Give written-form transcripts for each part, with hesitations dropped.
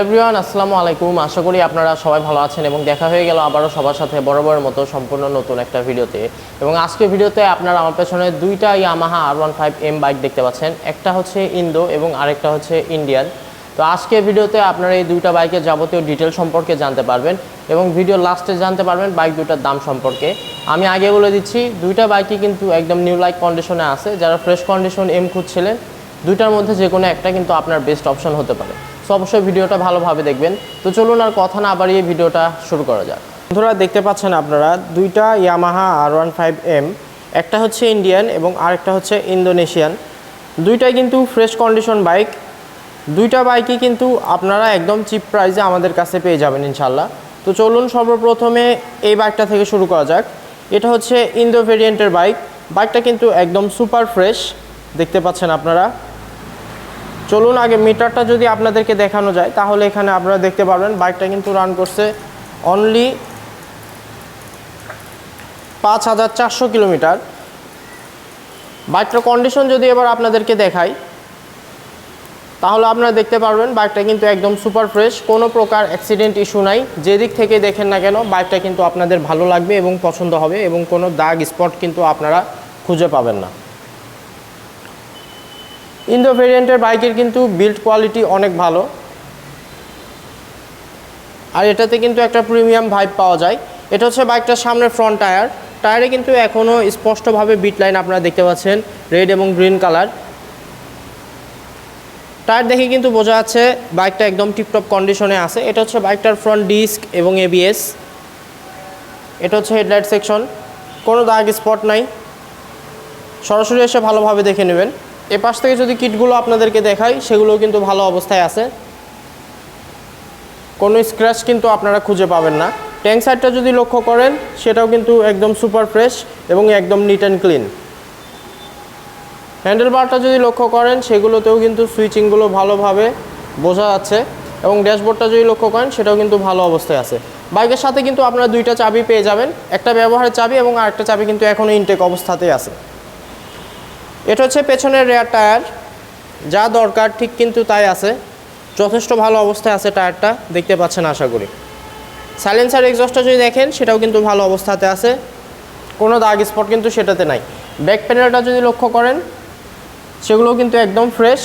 Everyone, আসসালামু আলাইকুম। আশা করি আপনারা সবাই ভালো আছেন এবং দেখা হয়ে গেল আবারও সবার সাথে বরাবরের মতো সম্পূর্ণ নতুন একটা ভিডিওতে। এবং আজকের ভিডিওতে আপনারা আমার পেছনে দুইটা ইয়ামাহা R15M বাইক দেখতে পাচ্ছেন। একটা হচ্ছে ইন্দো এবং আরেকটা হচ্ছে ইন্ডিয়ান। তো আজকের ভিডিওতে আপনারা এই দুইটা বাইকের যাবতীয় ডিটেল সম্পর্কে জানতে পারবেন এবং ভিডিও লাস্টে জানতে পারবেন বাইক দুটার দাম সম্পর্কে। আমি আগে বলে দিচ্ছি, দুইটা বাইকই কিন্তু একদম নিউ লাইক কন্ডিশনে আছে। যারা ফ্রেশ কন্ডিশন এম খুঁজছিলেন, দুইটার মধ্যে যে কোনো একটা কিন্তু আপনার বেস্ট অপশন হতে পারে। সো অবশ্যই ভিডিওটা ভালোভাবে দেখবেন। তো চলুন আর কথা না বাড়িয়ে ভিডিওটা শুরু করা যাক। বন্ধুরা, দেখতে পাচ্ছেন আপনারা দুইটা ইয়ামাহা R15M, একটা হচ্ছে ইন্ডিয়ান এবং আরেকটা হচ্ছে ইন্দোনেশিয়ান। দুইটাই কিন্তু ফ্রেশ কন্ডিশন বাইক। দুইটা বাইকই কিন্তু আপনারা একদম চিপ প্রাইসে আমাদের কাছে পেয়ে যাবেন ইনশাল্লাহ। তো চলুন সর্বপ্রথমে এই বাইকটা থেকে শুরু করা যাক। এটা হচ্ছে ইন্দো ভেরিয়েন্টের বাইক। বাইকটা কিন্তু একদম সুপার ফ্রেশ দেখতে পাচ্ছেন আপনারা। চলুন আগে মিটারটা যদি আপনাদেরকে দেখানো যায় তাহলে এখানে আপনারা দেখতে পারবেন বাইকটা কিন্তু রান করছে অনলি 5400 কিলোমিটার। বাইকটার কন্ডিশন যদি এবার আপনাদেরকে দেখাই তাহলে আপনারা দেখতে পারবেন বাইকটা কিন্তু একদম সুপার ফ্রেশ, কোনো প্রকার অ্যাক্সিডেন্ট ইস্যু নাই। যেদিক থেকে দেখেন না কেন বাইকটা কিন্তু আপনাদের ভালো লাগবে এবং পছন্দ হবে এবং কোনো দাগ স্পট কিন্তু আপনারা খুঁজে পাবেন না। ইন্দো ভেরিয়েন্টের বাইকের কিন্তু বিল্ড কোয়ালিটি অনেক ভালো, আর এটাতে কিন্তু একটা প্রিমিয়াম ভাইব পাওয়া যায়। এটা হচ্ছে বাইকটার সামনের ফ্রন্ট টায়ারে কিন্তু এখনও স্পষ্টভাবে বিট লাইন আপনারা দেখতে পাচ্ছেন, রেড এবং গ্রিন কালার। টায়ার দেখে কিন্তু বোঝা যাচ্ছে বাইকটা একদম টিপটপ কন্ডিশনে আছে। এটা হচ্ছে বাইকটার ফ্রন্ট ডিস্ক এবং ABS। এটা হচ্ছে হেডলাইট সেকশন, কোনো দাগ স্পট নাই, সরাসরি এসে ভালোভাবে দেখে নেবেন। এ পাশ থেকে যদি কিটগুলো আপনাদেরকে দেখাই সেগুলোও কিন্তু ভালো অবস্থায় আছে, কোনো স্ক্র্যাচ কিন্তু আপনারা খুঁজে পাবেন না। ট্যাঙ্ক সাইডটা যদি লক্ষ্য করেন সেটাও কিন্তু একদম সুপার ফ্রেশ এবং একদম নিট অ্যান্ড ক্লিন। হ্যান্ডেল বারটা যদি লক্ষ্য করেন সেগুলোতেও কিন্তু সুইচিংগুলো ভালোভাবে বোঝা যাচ্ছে এবং ড্যাশবোর্ডটা যদি লক্ষ্য করেন সেটাও কিন্তু ভালো অবস্থায় আছে। বাইকের সাথে কিন্তু আপনারা দুইটা চাবি পেয়ে যাবেন, একটা ব্যবহারের চাবি এবং আরেকটা চাবি কিন্তু এখনও ইনটেক অবস্থাতেই আছে। এটা হচ্ছে পেছনের রেয়ার টায়ার, যা দরকার ঠিক কিন্তু তাই আছে, যথেষ্ট ভালো অবস্থায় আছে টায়ারটা, দেখতে পাচ্ছেন আশা করি। সাইলেন্সার এক্সস্টটা যদি দেখেন সেটাও কিন্তু ভালো অবস্থাতে আছে, কোনো দাগ স্পট কিন্তু সেটাতে নাই। ব্যাক প্যানেলটা যদি লক্ষ্য করেন সেগুলোও কিন্তু একদম ফ্রেশ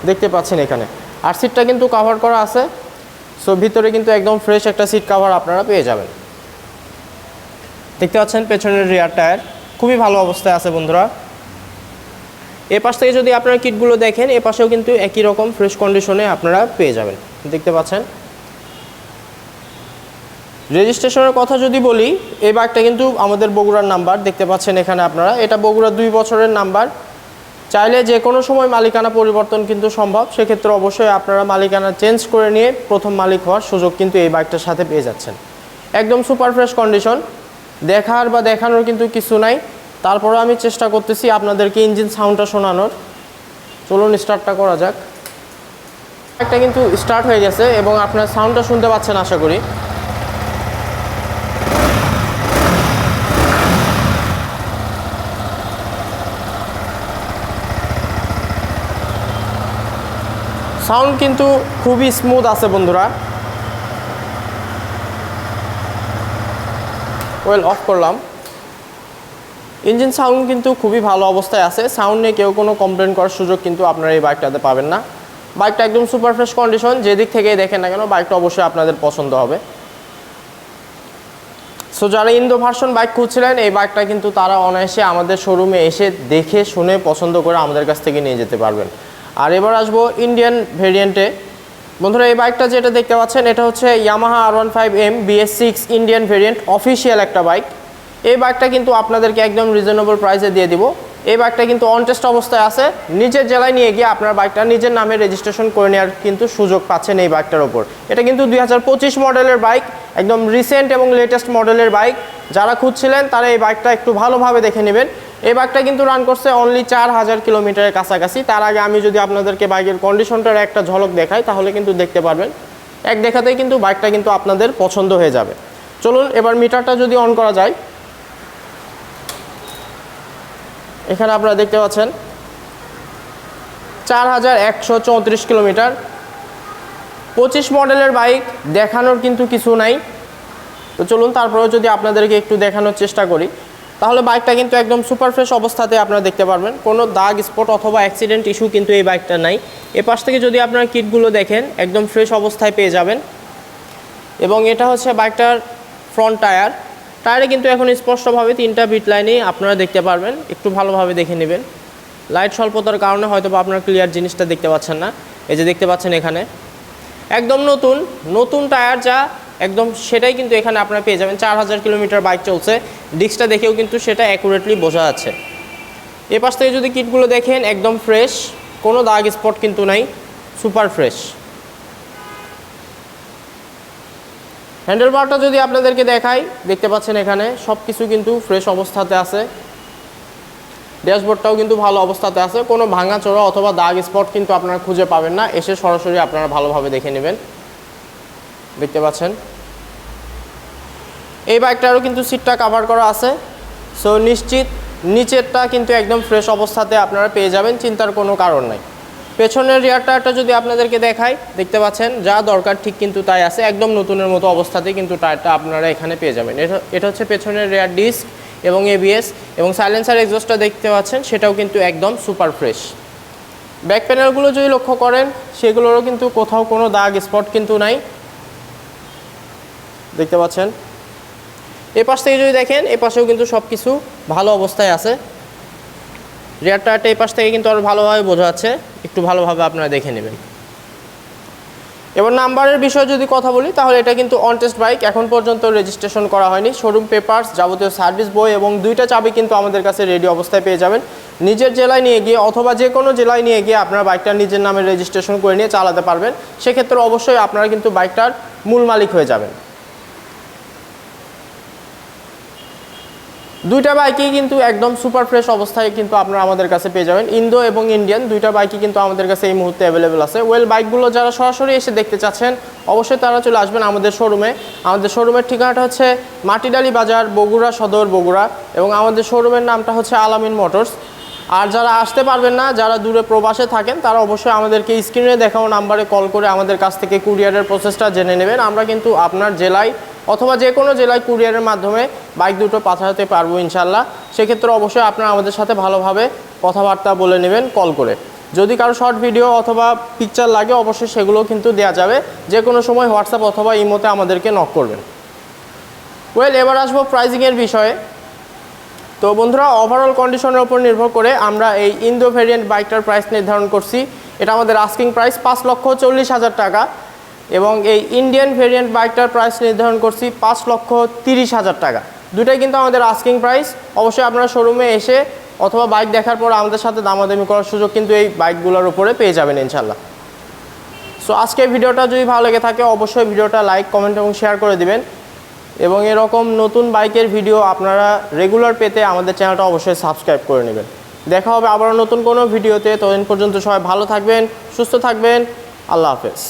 দেখতে পাচ্ছেন এখানে। আর সিটটা কিন্তু কভার করা আছে, সো ভিতরে কিন্তু একদম ফ্রেশ একটা সিট কভার আপনারা পেয়ে যাবেন। দেখতে পাচ্ছেন পেছনের রেয়ার টায়ার খুবই ভালো অবস্থায় আছে বন্ধুরা। এ পাশ থেকে যদি আপনারা কিটগুলো দেখেন এ পাশেও কিন্তু একই রকম ফ্রেশ কন্ডিশনে আপনারা পেয়ে যাবেন, দেখতে পাচ্ছেন। রেজিস্ট্রেশনের কথা যদি বলি, এই বাইকটা কিন্তু আমাদের বগুড়ার নাম্বার দেখতে পাচ্ছেন এখানে আপনারা। এটা বগুড়া 2 বছরের নাম্বার। চাইলে যে কোনো সময় মালিকানা পরিবর্তন কিন্তু সম্ভব, সেক্ষেত্রে অবশ্যই আপনারা মালিকানা চেঞ্জ করে নিয়ে প্রথম মালিক হওয়ার সুযোগ কিন্তু এই বাইকটার সাথে পেয়ে যাচ্ছেন। একদম সুপার ফ্রেশ কন্ডিশন, দেখানোর কিন্তু কিছু নাই। তারপরে আমি চেষ্টা করতেছি আপনাদেরকে ইঞ্জিন সাউন্ডটা শোনানোর। চলুন স্টার্টটা করা যাক। একটা কিন্তু স্টার্ট হয়ে গেছে এবং আপনার সাউন্ডটা শুনতে পাচ্ছেন আশা করি। সাউন্ড কিন্তু খুবই স্মুথ আছে বন্ধুরা। অফ করলাম। ইঞ্জিন সাউন্ড কিন্তু খুবই ভালো অবস্থায় আছে, সাউন্ড নিয়ে কেউ কোনো কমপ্লেন করার সুযোগ কিন্তু আপনারা এই বাইকটাতে পাবেন না। বাইকটা একদম সুপার ফ্রেশ কন্ডিশন, যেদিক থেকেই দেখেন না কেন বাইকটা অবশ্যই আপনাদের পছন্দ হবে। সো যারা ইন্দো ভার্সন বাইক খুঁজছিলেন এই বাইকটা কিন্তু তারা অনায়াসে আমাদের শোরুমে এসে দেখে শুনে পছন্দ করে আমাদের কাছ থেকে নিয়ে যেতে পারবেন। আর এবার আসবো ইন্ডিয়ান ভেরিয়েন্টে। বন্ধুরা, এই বাইকটা যেটা দেখতে পাচ্ছেন এটা হচ্ছে Yamaha R15M BS6 Indian variant, official একটা বাইক। এই বাইকটা কিন্তু আপনাদেরকে একদম রিজনেবল প্রাইসে দিয়ে দিব। এই বাইকটা কিন্তু অন টেস্ট অবস্থায় আছে, নিজের জেলায় নিয়ে গিয়ে আপনার বাইকটা নিজের নামে রেজিস্ট্রেশন করে নেওয়ার কিন্তু সুযোগ পাচ্ছেন এই বাইকটার ওপর। এটা কিন্তু 2025 মডেলের বাইক, একদম রিসেন্ট এবং লেটেস্ট মডেলের বাইক। যারা খুঁজছিলেন তারা এই বাইকটা একটু ভালোভাবে দেখে নেবেন। এই বাইকটা কিন্তু রান করছে অনলি 4000 কিলোমিটারের কাছাকাছি। তার আগে আমি যদি আপনাদেরকে বাইকের কন্ডিশনটার একটা ঝলক দেখাই তাহলে কিন্তু দেখতে পারবেন, এক দেখাতেই কিন্তু বাইকটা কিন্তু আপনাদের পছন্দ হয়ে যাবে। চলুন এবার মিটারটা যদি অন করা যায়, এখানে আপনারা দেখতে পাচ্ছেন 4134 কিলোমিটার। 25 মডেলের বাইক দেখানোর কিন্তু কিছু নাই। তো চলুন তারপরেও যদি আপনাদেরকে একটু দেখানোর চেষ্টা করি, তাহলে বাইকটা কিন্তু একদম সুপার ফ্রেশ অবস্থাতে আপনারা দেখতে পারবেন। কোনো দাগ স্পট অথবা অ্যাক্সিডেন্ট ইস্যু কিন্তু এই বাইকটা নাই। এপাশ থেকে যদি আপনারা কিটগুলো দেখেন একদম ফ্রেশ অবস্থায় পেয়ে যাবেন। এবং এটা হচ্ছে বাইকটার ফ্রন্ট টায়ারে কিন্তু এখন স্পষ্টভাবে 3টা বিট লাইনই আপনারা দেখতে পারবেন। একটু ভালোভাবে দেখে নেবেন, লাইট স্বল্পতার কারণে হয়তো বা আপনারা ক্লিয়ার জিনিসটা দেখতে পাচ্ছেন না। এই যে দেখতে পাচ্ছেন এখানে একদম নতুন টায়ার যা একদম সেটাই কিন্তু এখানে আপনারা পেয়ে যাবেন। 4000 কিলোমিটার বাইক চলছে, ডিস্কটা দেখেও কিন্তু সেটা অ্যাকুরেটলি বোঝা যাচ্ছে। এ পাশ থেকে যদি কিটগুলো দেখেন একদম ফ্রেশ, কোনো দাগ স্পট কিন্তু নাই, সুপার ফ্রেশ। হ্যান্ডেলবারটা যদি আপনাদেরকে দেখাই, দেখতে পাচ্ছেন এখানে সব কিছু কিন্তু ফ্রেশ অবস্থাতে আছে। ড্যাশবোর্ডটাও কিন্তু ভালো অবস্থাতে আছে, কোনো ভাঙাচোরা অথবা দাগ স্পট কিন্তু আপনারা খুঁজে পাবেন না। এসে সরাসরি আপনারা ভালোভাবে দেখে নেবেন। দেখতে পাচ্ছেন এই বাইকটারও কিন্তু সিটটা কভার করা আছে। সো নিশ্চিত নিচেরটা কিন্তু একদম ফ্রেশ অবস্থাতে আপনারা পেয়ে যাবেন, চিন্তার কোনো কারণ নাই। পেছনের রিয়ার টায়ারটা যদি আপনাদেরকে দেখাই, দেখতে পাচ্ছেন যা দরকার ঠিক কিন্তু তাই আছে, একদম নতুনের মতো অবস্থাতেই কিন্তু টায়ারটা আপনারা এখানে পেয়ে যাবেন। এটা হচ্ছে পেছনের রিয়ার ডিস্ক এবং এবিএস এবং সাইলেন্সার এক্সস্টটা দেখতে পাচ্ছেন, সেটাও কিন্তু একদম সুপার ফ্রেশ। ব্যাক প্যানেলগুলো যদি লক্ষ্য করেন, সেগুলোরও কিন্তু কোথাও কোনো দাগ স্পট কিন্তু নাই, দেখতে পাচ্ছেন। এ পাশ থেকে যদি দেখেন, এ পাশেও কিন্তু সব কিছু ভালো অবস্থায় আছে। রিয়ার টায়ারটা এই পাশ থেকে কিন্তু আরও ভালোভাবে বোঝা যাচ্ছে, একটু ভালোভাবে আপনারা দেখে নেবেন। এবার নাম্বারের বিষয়ে যদি কথা বলি, তাহলে এটা কিন্তু অন টেস্ট বাইক, এখন পর্যন্ত রেজিস্ট্রেশন করা হয়নি। শোরুম পেপারস, যাবতীয় সার্ভিস বই এবং 2টা চাবি কিন্তু আমাদের কাছে রেডি অবস্থায় পেয়ে যাবেন। নিজের জেলায় নিয়ে গিয়ে অথবা যে কোনো জেলায় নিয়ে গিয়ে আপনারা বাইকটা নিজের নামে রেজিস্ট্রেশন করে নিয়ে চালাতে পারবেন। সেক্ষেত্রে অবশ্যই আপনারা কিন্তু বাইকটার মূল মালিক হয়ে যাবেন। 2টা বাইকই কিন্তু একদম সুপার ফ্রেশ অবস্থায় কিন্তু আপনারা আমাদের কাছে পেয়ে যাবেন। ইন্দো এবং ইন্ডিয়ান 2টা বাইকই কিন্তু আমাদের কাছে এই মুহূর্তে অ্যাভেলেবেল আছে। বাইকগুলো যারা সরাসরি এসে দেখতে চাচ্ছেন, অবশ্যই তারা চলে আসবেন আমাদের শোরুমে। আমাদের শোরুমের ঠিকানাটা হচ্ছে মাটিডালি বাজার, বগুড়া সদর, বগুড়া। এবং আমাদের শোরুমের নামটা হচ্ছে আলামিন মোটরস। আর যারা আসতে পারবেন না, যারা দূরে প্রবাসে থাকেন, তারা অবশ্যই আমাদেরকে স্ক্রিনে দেখানো নাম্বারে কল করে আমাদের কাছ থেকে কুরিয়ারের প্রসেসটা জেনে নেবেন। আমরা কিন্তু আপনার জেলায় অথবা যে কোনো জেলায় কুরিয়ারের মাধ্যমে বাইক দুটো পাঠাতে পারবো ইনশাল্লাহ। সেক্ষেত্রে অবশ্যই আপনারা আমাদের সাথে ভালোভাবে কথাবার্তা বলে নেবেন কল করে। যদি কারো শর্ট ভিডিও অথবা পিকচার লাগে, অবশ্যই সেগুলোও কিন্তু দেওয়া যাবে। যে কোনো সময় হোয়াটসঅ্যাপ অথবা ইমোতে আমাদেরকে নক করবেন। এবার আসবো প্রাইজিংয়ের বিষয়ে। তো বন্ধুরা, ওভারঅল কন্ডিশনের উপর নির্ভর করে আমরা এই ইন্দো ভেরিয়েন্ট বাইকটার প্রাইস নির্ধারণ করছি। এটা আমাদের আস্কিং প্রাইস 5,40,000 টাকা। এবং এই ইন্ডিয়ান ভেরিয়েন্ট বাইকটার প্রাইস নির্ধারণ করছি 5,30,000 টাকা। দুটাই কিন্তু আমাদের আস্কিং প্রাইস। অবশ্যই আপনারা শোরুমে এসে অথবা বাইক দেখার পর আমাদের সাথে দামাদামি করার সুযোগ কিন্তু এই বাইকগুলোর উপরে পেয়ে যাবেন ইনশাল্লাহ। সো আজকে ভিডিওটা যদি ভালো লেগে থাকে, অবশ্যই ভিডিওটা লাইক, কমেন্ট এবং শেয়ার করে দিবেন। এবং এরকম নতুন বাইকের ভিডিও আপনারা রেগুলার পেতে আমাদের চ্যানেলটা অবশ্যই সাবস্ক্রাইব করে নেবেন। দেখা হবে আবারও নতুন কোনো ভিডিওতে। ততদিন পর্যন্ত সবাই ভালো থাকবেন, সুস্থ থাকবেন। আল্লাহ হাফেজ।